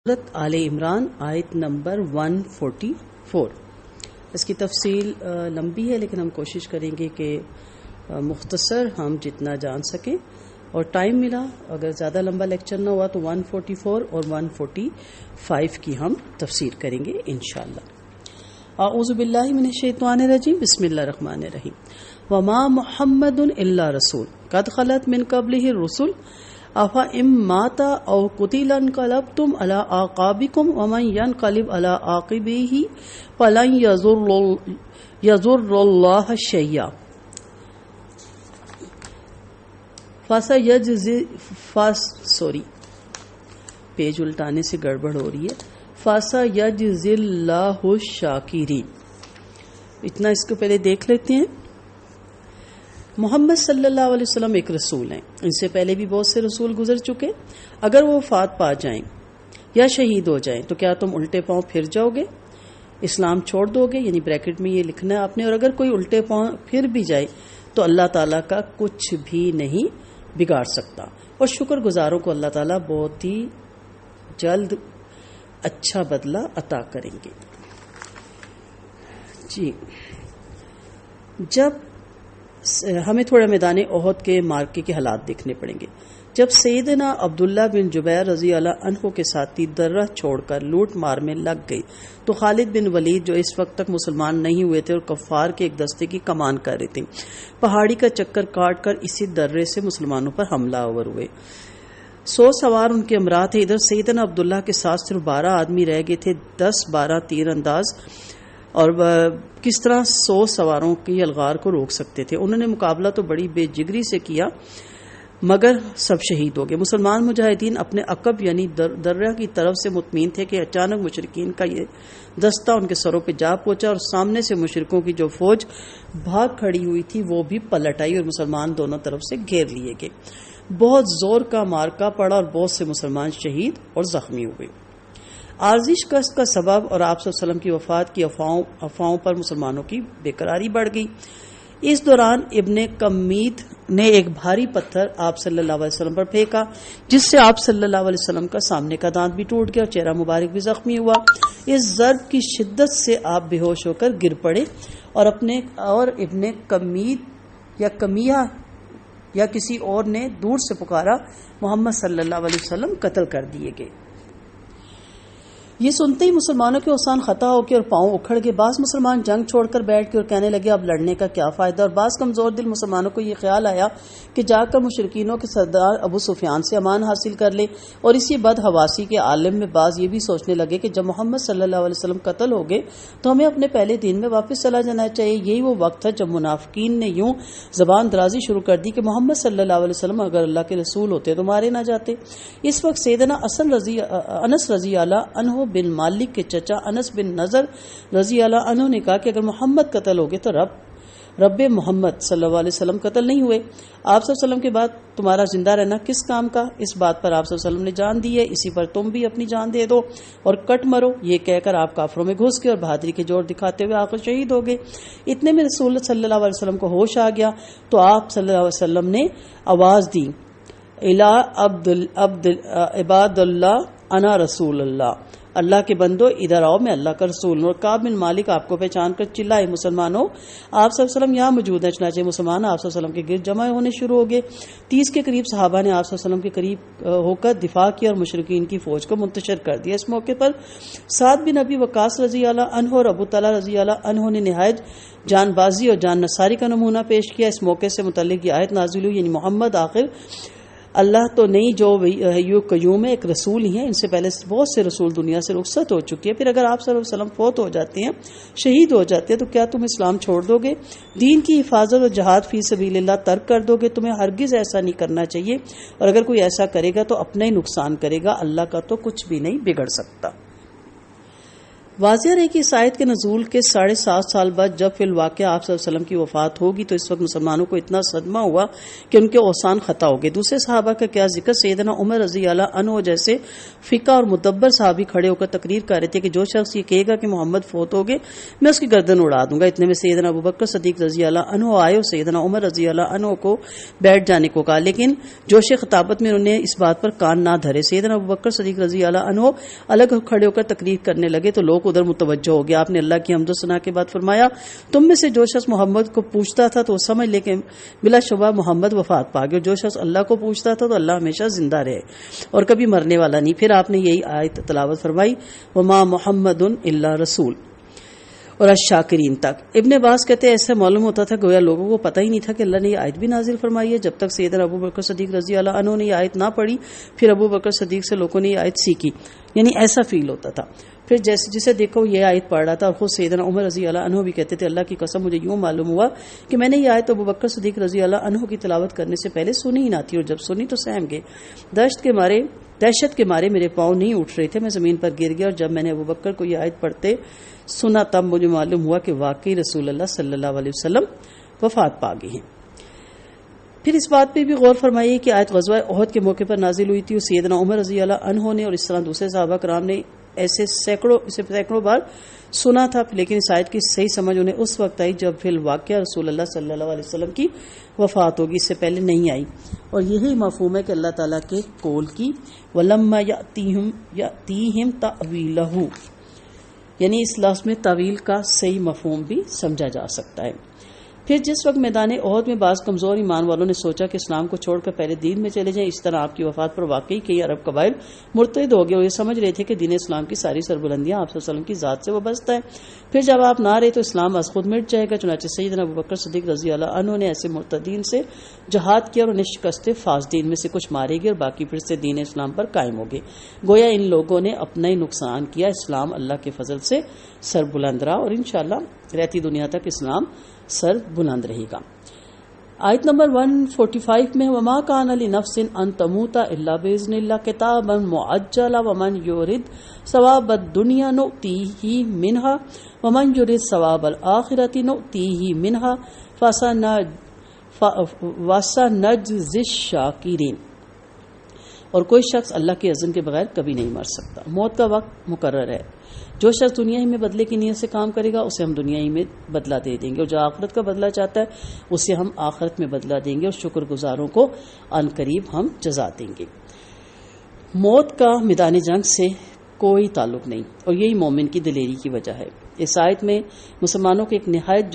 سورت آل عمران آیت نمبر 144۔ اس کی تفصیل لمبی ہے لیکن ہم کوشش کریں گے کہ مختصر ہم جتنا جان سکیں، اور ٹائم ملا اگر زیادہ لمبا لیکچر نہ ہوا تو 144 اور 145 کی ہم تفسیر کریں گے انشاءاللہ۔ اعوذ باللہ من الشیطان الرجیم، بسم اللہ الرحمن الرحیم۔ وما محمد الا رسول قد خلت من قبلہ الرسل افإن مات او قتل انقلبتم على اعقابكم ومن ينقلب على عاقبيه فلن يضر الله شيئا پیج الٹانے سے گڑبڑ ہو رہی ہے۔ فَسَيَجْزِي اللَّهُ الشَّاكِرِينَ۔ اتنا اس کو پہلے دیکھ لیتے ہیں۔ محمد صلی اللہ علیہ وسلم ایک رسول ہیں، ان سے پہلے بھی بہت سے رسول گزر چکے۔ اگر وہ وفات پا جائیں یا شہید ہو جائیں تو کیا تم الٹے پاؤں پھر جاؤ گے، اسلام چھوڑ دو گے؟ یعنی بریکٹ میں یہ لکھنا ہے آپ نے۔ اور اگر کوئی الٹے پاؤں پھر بھی جائے تو اللہ تعالیٰ کا کچھ بھی نہیں بگاڑ سکتا، اور شکر گزاروں کو اللہ تعالیٰ بہت ہی جلد اچھا بدلہ عطا کریں گے۔ جی، جب ہمیں تھوڑا میدان احد کے مارکے کے حالات دیکھنے پڑیں گے۔ جب سیدنا عبداللہ بن جبیر رضی اللہ عنہ کے ساتھی درہ چھوڑ کر لوٹ مار میں لگ گئی تو خالد بن ولید جو اس وقت تک مسلمان نہیں ہوئے تھے اور کفار کے ایک دستے کی کمان کر رہے تھے، پہاڑی کا چکر کاٹ کر اسی درے سے مسلمانوں پر حملہ آور ہوئے۔ 100 سوار ان کے امراء تھے۔ ادھر سیدنا عبداللہ کے ساتھ صرف 12 آدمی رہ گئے تھے، 10-12 تیر انداز، اور کس طرح 100 سواروں کی الغار کو روک سکتے تھے۔ انہوں نے مقابلہ تو بڑی بے جگری سے کیا مگر سب شہید ہو گئے۔ مسلمان مجاہدین اپنے عقب یعنی درہ کی طرف سے مطمئن تھے کہ اچانک مشرکین کا یہ دستہ ان کے سروں پہ جا پہنچا، اور سامنے سے مشرکوں کی جو فوج بھاگ کھڑی ہوئی تھی وہ بھی پلٹ آئی اور مسلمان دونوں طرف سے گھیر لیے گئے۔ بہت زور کا مارکا پڑا اور بہت سے مسلمان شہید اور زخمی ہوئے۔ عارضی شکست کا سبب اور آپ صلی اللہ علیہ وسلم کی وفات کی افواہوں پر مسلمانوں کی بے قراری بڑھ گئی۔ اس دوران ابن کمید نے ایک بھاری پتھر آپ صلی اللہ علیہ وسلم پر پھینکا، جس سے آپ صلی اللہ علیہ وسلم کا سامنے کا دانت بھی ٹوٹ گیا اور چہرہ مبارک بھی زخمی ہوا۔ اس ضرب کی شدت سے آپ بے ہوش ہو کر گر پڑے، اور ابن کمید یا کمیہ یا کسی اور نے دور سے پکارا، محمد صلی اللہ علیہ وسلم قتل کر دیے گئے۔ یہ سنتے ہی مسلمانوں کے اوسان خطا ہو کے اور پاؤں اکھڑ گئے۔ بعض مسلمان جنگ چھوڑ کر بیٹھ کے اور کہنے لگے اب لڑنے کا کیا فائدہ، اور بعض کمزور دل مسلمانوں کو یہ خیال آیا کہ جا کر مشرکینوں کے سردار ابو سفیان سے امان حاصل کر لے، اور اسی بدحواسی کے عالم میں بعض یہ بھی سوچنے لگے کہ جب محمد صلی اللہ علیہ وسلم قتل ہو گئے تو ہمیں اپنے پہلے دین میں واپس چلا جانا چاہیے۔ یہی وہ وقت تھا جب منافقین نے یوں زبان درازی شروع کر دی کہ محمد صلی اللہ علیہ وسلم اگر اللہ کے رسول ہوتے تو مارے نہ جاتے۔ اس وقت سیدنا انس رضی اللہ عنہ بن مالک کے چچا انس بن نضر رضی اللہ عنہ نے کہا کہ اگر محمد قتل ہو گئے تو رب محمد صلی اللہ علیہ وسلم قتل نہیں ہوئے، آپ صلی اللہ علیہ وسلم کے بعد تمہارا زندہ رہنا کس کام کا؟ اس بات پر آپ صلی اللہ علیہ وسلم نے جان دی ہے، اسی پر تم بھی اپنی جان دے دو اور کٹ مرو۔ یہ کہہ کر آپ کافروں میں گھس گئے اور بہادری کے جوڑ دکھاتے ہوئے آخر شہید ہو گئے۔ اتنے میں رسول صلی اللہ علیہ وسلم کو ہوش آ گیا تو آپ صلی اللہ علیہ وسلم نے آواز دی، الا عباد اللہ انا رسول اللہ، اللہ کے بندو ادھر آؤ، میں اللہ کا رسول ہوں۔ اور کعب بن مالک آپ کو پہچان کر چلائے، مسلمانوں آپ صلی اللہ علیہ وسلم یہاں موجود ہیں۔ چنانچہ مسلمان آپ صلی اللہ علیہ وسلم کے گرد جمع ہونے شروع ہو گئے۔ 30 کے قریب صحابہ نے آپ صلی اللہ علیہ وسلم کے قریب ہو کر دفاع کیا اور مشرکین کی فوج کو منتشر کر دیا۔ اس موقع پر سعد بن ابی وقاص رضی اللہ عنہ اور ابو طلحہ رضی اللہ عنہ نے نہایت جان بازی اور جان نثاری کا نمونہ پیش کیا۔ اس موقع سے متعلق یہ آیت نازل ہوئی، یعنی محمد آخر اللہ تو نہیں جو حی قیوم ہے، ایک رسول ہی ہیں، ان سے پہلے بہت سے رسول دنیا سے رخصت ہو چکی ہے۔ پھر اگر آپ صلی اللہ علیہ وسلم فوت ہو جاتے ہیں، شہید ہو جاتے ہیں، تو کیا تم اسلام چھوڑ دو گے؟ دین کی حفاظت اور جہاد فی سبیل اللہ ترک کر دو گے؟ تمہیں ہرگز ایسا نہیں کرنا چاہیے، اور اگر کوئی ایسا کرے گا تو اپنا ہی نقصان کرے گا، اللہ کا تو کچھ بھی نہیں بگڑ سکتا۔ واضح رہے کہ اس آیت کے نزول کے 7.5 سال بعد جب فی الواقع آپ صلی اللہ علیہ وسلم کی وفات ہوگی تو اس وقت مسلمانوں کو اتنا صدمہ ہوا کہ ان کے اوسان خطا ہو گئے. دوسرے صحابہ کا کیا ذکر، سیدنا عمر رضی اللہ عنہ جیسے فقہ اور مدبر صحابی کھڑے ہو کر تقریر کر رہے تھے کہ جو شخص یہ کہے گا کہ محمد فوت ہو گئے میں اس کی گردن اڑا دوں گا. اتنے میں سیدنا ابوبکر صدیق رضی اللہ عنہ آئے اور سیدنا عمر رضی اللہ عنہ کو بیٹھ جانے کو کہا، لیکن جوش خطابت میں انہوں نے اس بات پر کان نہ دھرے. سیدنا ابوبکر صدیق رضی اللہ عنہ الگ کھڑے ہو کر تقریر کرنے لگے تو لوگ ادھر متوجہ ہو گیا. آپ نے اللہ کی حمد و ثنا کے بعد فرمایا، تم میں سے جو شخص محمد کو پوچھتا تھا تو وہ سمجھ لے کہ بلا شبہ محمد وفات پا گئے، جو شخص اللہ کو پوچھتا تھا تو اللہ ہمیشہ زندہ رہے اور کبھی مرنے والا نہیں. پھر آپ نے یہی آیت تلاوت فرمائی، وما محمد الا رسول، اور الشاکرین تک. ابن عباس کہتے ہیں ایسا معلوم ہوتا تھا گویا لوگوں کو پتہ ہی نہیں تھا کہ اللہ نے یہ آیت بھی نازل فرمائی ہے. جب تک سیدنا ابو بکر صدیق رضی اللہ عنہ نے یہ آیت نہ پڑھی پھر ابو بکر صدیق سے لوگوں نے یہ آیت سیکھی، یعنی ایسا فیل ہوتا تھا. پھر جسے دیکھو یہ آیت پڑھ رہا تھا اور خود سیدنا عمر رضی اللہ عنہ بھی کہتے تھے اللہ کی قسم مجھے یوں معلوم ہوا کہ میں نے یہ آیت ابو بکر صدیق رضی اللہ عنہ کی تلاوت کرنے سے پہلے سنی ہی نہ تھی، اور جب سنی تو سہم گئے. دہشت کے مارے میرے پاؤں نہیں اٹھ رہے تھے، میں زمین پر گر گیا، اور جب میں نے ابو بکر کو یہ آیت پڑھتے سنا تب مجھے معلوم ہوا کہ واقعی رسول اللہ صلی اللہ علیہ وسلم وفات پا گئے ہیں. پھر اس بات پہ بھی غور فرمائیے کہ آیت غزوہ احد کے موقع پر نازل ہوئی تھی اور سیدنا عمر رضی اللہ عنہ نے اور اس طرح دوسرے صحابہ کرام نے اسے سینکڑوں بار سنا تھا، لیکن اس آیت کی صحیح سمجھ انہیں اس وقت آئی جب فی الواقعہ رسول اللہ صلی اللہ علیہ وسلم کی وفات ہوگی، اس سے پہلے نہیں آئی. اور یہی مفہوم ہے کہ اللہ تعالیٰ کے قول کی وَلَمَّا يَأْتِيهِمْ تَأْوِيلُهُ، یعنی اس لفظ میں طویل کا صحیح مفہوم بھی سمجھا جا سکتا ہے. پھر جس وقت میدان احد میں بعض کمزور ایمان والوں نے سوچا کہ اسلام کو چھوڑ کر پہلے دین میں چلے جائیں، اس طرح آپ کی وفات پر واقعی کئی عرب قبائل مرتد ہو گئے اور یہ سمجھ رہے تھے کہ دین اسلام کی ساری سربلندیاں آپ صلی اللہ علیہ وسلم کی ذات سے وابستہ ہے. پھر جب آپ نہ رہے تو اسلام از خود مٹ جائے گا. چنانچہ سیدنا ابوبکر صدیق رضی اللہ عنہ نے ایسے مرتدین سے جہاد کیا اور انہیں شکست فاسدین میں سے کچھ مارے گئے اور باقی پھر سے دین اسلام پر قائم ہو گئے. گویا ان لوگوں نے اپنا ہی نقصان کیا، اسلام اللہ کے فضل سے سر بلند رہا اور انشاءاللہ رہتی دنیا تک اسلام سر بلند رہے گا. آیت نمبر 145 میں وما کان لنفس ان تموت الا باذن اللہ کتابا معجلا ومن یرد ثواب الدنیا نؤتیہ منہا ومن یرد ثواب الآخرۃ نؤتیہ منہا وسنجزی الشاکرین. اور کوئی شخص اللہ کے اذن کے بغیر کبھی نہیں مر سکتا. موت کا وقت مقرر ہے. جو شخص دنیا ہی میں بدلے کی نیت سے کام کرے گا اسے ہم دنیا ہی میں بدلہ دے دیں گے، اور جو آخرت کا بدلہ چاہتا ہے اسے ہم آخرت میں بدلہ دیں گے، اور شکر گزاروں کو ان قریب ہم جزا دیں گے. موت کا میدان جنگ سے کوئی تعلق نہیں، اور یہی مومن کی دلیری کی وجہ ہے. اس آیت میں مسلمانوں کو ایک نہایت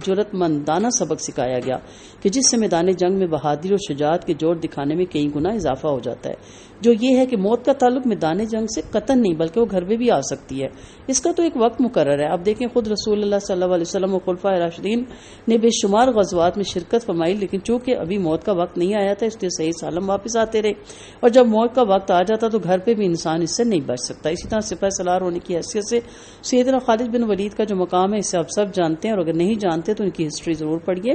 جرت مندانہ سبق سکھایا گیا کہ جس سے میدان جنگ میں بہادری اور شجاعت کے جوڑ دکھانے میں کئی گنا اضافہ ہو جاتا ہے، جو یہ ہے کہ موت کا تعلق میدان جنگ سے قطعاً نہیں بلکہ وہ گھر میں بھی آ سکتی ہے. اس کا تو ایک وقت مقرر ہے. اب دیکھیں خود رسول اللہ صلی اللہ علیہ وسلم اور خلفائے راشدین نے بے شمار غزوات میں شرکت فرمائی، لیکن چونکہ ابھی موت کا وقت نہیں آیا تھا اس لیے صحیح سالم واپس آتے رہے، اور جب موت کا وقت آ جاتا تو گھر پہ بھی انسان اس سے نہیں بچ سکتا. اسی طرح سپہ سالار ہونے کی حیثیت سے سیدنا خالد بن ولید کا جو مقام ہے اسے آپ سب جانتے ہیں، اور اگر نہیں جانتے تو ان کی ہسٹری ضرور پڑھیے.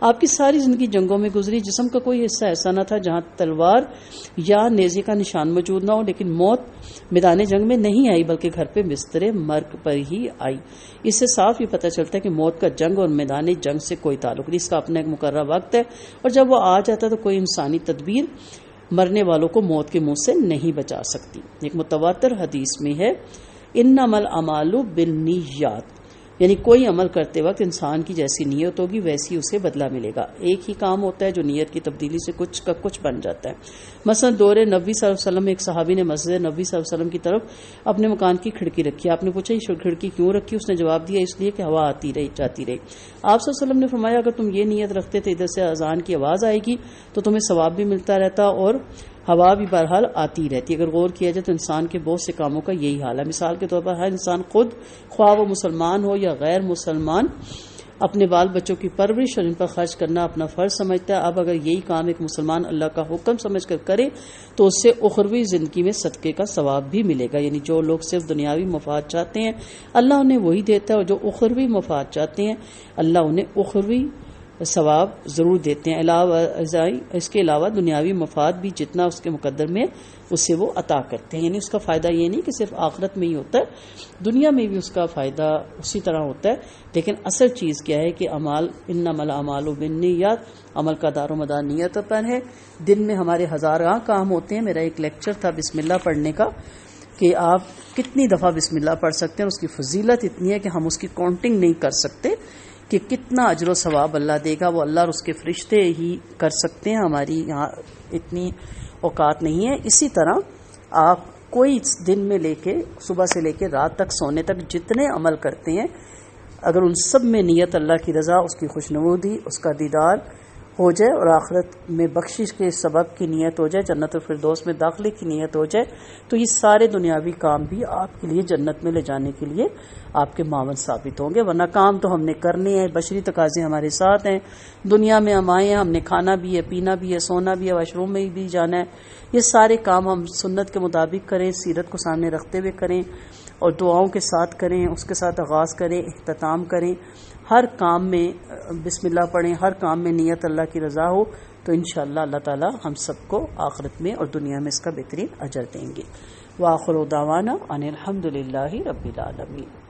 آپ کی ساری زندگی جنگوں میں گزری، جسم کا کوئی حصہ ایسا نہ تھا جہاں تلوار یا نیزے کا نشان موجود نہ ہو، لیکن موت میدان جنگ میں نہیں آئی بلکہ گھر پہ بستر مرگ پر ہی آئی. اس سے صاف یہ پتہ چلتا ہے کہ موت کا جنگ اور میدان جنگ سے کوئی تعلق نہیں، اس کا اپنا ایک مقررہ وقت ہے، اور جب وہ آ جاتا ہے تو کوئی انسانی تدبیر مرنے والوں کو موت کے منہ سے نہیں بچا سکتی. ایک متواتر حدیث میں ہے انما الاعمال بالنیات، یعنی کوئی عمل کرتے وقت انسان کی جیسی نیت ہوگی ویسی اسے بدلہ ملے گا. ایک ہی کام ہوتا ہے جو نیت کی تبدیلی سے کچھ کا کچھ بن جاتا ہے. مثلا دور نبی صلی اللہ علیہ وسلم میں ایک صحابی نے مسجد نبی صلی اللہ علیہ وسلم کی طرف اپنے مکان کی کھڑکی رکھی. آپ نے پوچھا یہ کھڑکی کیوں رکھی؟ اس نے جواب دیا اس لیے کہ ہوا آتی رہی جاتی رہی. آپ صلی اللہ علیہ وسلم نے فرمایا اگر تم یہ نیت رکھتے تو ادھر سے اذان کی آواز آئے گی تو تمہیں ثواب بھی ملتا رہتا اور ہوا بھی بہرحال آتی رہتی. اگر غور کیا جائے تو انسان کے بہت سے کاموں کا یہی حال ہے. مثال کے طور پر ہر انسان خود خواہ وہ مسلمان ہو یا غیر مسلمان اپنے بال بچوں کی پرورش اور ان پر خرچ کرنا اپنا فرض سمجھتا ہے. اب اگر یہی کام ایک مسلمان اللہ کا حکم سمجھ کر کرے تو اس سے اخروی زندگی میں صدقے کا ثواب بھی ملے گا. یعنی جو لوگ صرف دنیاوی مفاد چاہتے ہیں اللہ انہیں وہی دیتا ہے، اور جو اخروی مفاد چاہتے ہیں اللہ انہیں اخروی ثواب ضرور دیتے ہیں. علاوہ اس کے علاوہ دنیاوی مفاد بھی جتنا اس کے مقدر میں اسے وہ عطا کرتے ہیں. یعنی اس کا فائدہ یہ نہیں کہ صرف آخرت میں ہی ہوتا ہے، دنیا میں بھی اس کا فائدہ اسی طرح ہوتا ہے. لیکن اصل چیز کیا ہے کہ اعمال، انما الاعمال بالنیات، عمل کا دار و مدار نیت پر ہے. دن میں ہمارے ہزاراں کام ہوتے ہیں. میرا ایک لیکچر تھا بسم اللہ پڑھنے کا کہ آپ کتنی دفعہ بسم اللہ پڑھ سکتے ہیں. اس کی فضیلت اتنی ہے کہ ہم اس کی کاؤنٹنگ نہیں کر سکتے کہ کتنا اجر و ثواب اللہ دے گا. وہ اللہ اور اس کے فرشتے ہی کر سکتے ہیں، ہماری یہاں اتنی اوقات نہیں ہے. اسی طرح آپ کوئی دن میں لے کے صبح سے لے کے رات تک سونے تک جتنے عمل کرتے ہیں، اگر ان سب میں نیت اللہ کی رضا، اس کی خوشنودی، اس کا دیدار ہو جائے اور آخرت میں بخشش کے سبب کی نیت ہو جائے، جنت الفردوس میں داخلے کی نیت ہو جائے، تو یہ سارے دنیاوی کام بھی آپ کے لیے جنت میں لے جانے کے لیے آپ کے معاون ثابت ہوں گے. ورنہ کام تو ہم نے کرنے ہیں، بشری تقاضے ہمارے ساتھ ہیں، دنیا میں ہم آئے ہیں، ہم نے کھانا بھی ہے، پینا بھی ہے، سونا بھی ہے، واش روم میں بھی جانا ہے. یہ سارے کام ہم سنت کے مطابق کریں، سیرت کو سامنے رکھتے ہوئے کریں اور دعاؤں کے ساتھ کریں، اس کے ساتھ آغاز کریں، اختتام کریں. ہر کام میں بسم اللہ پڑھیں، ہر کام میں نیت اللہ کی رضا ہو، تو انشاءاللہ اللہ تعالی ہم سب کو آخرت میں اور دنیا میں اس کا بہترین اجر دیں گے. وآخر دعوانا ان الحمدللہ رب العالمین.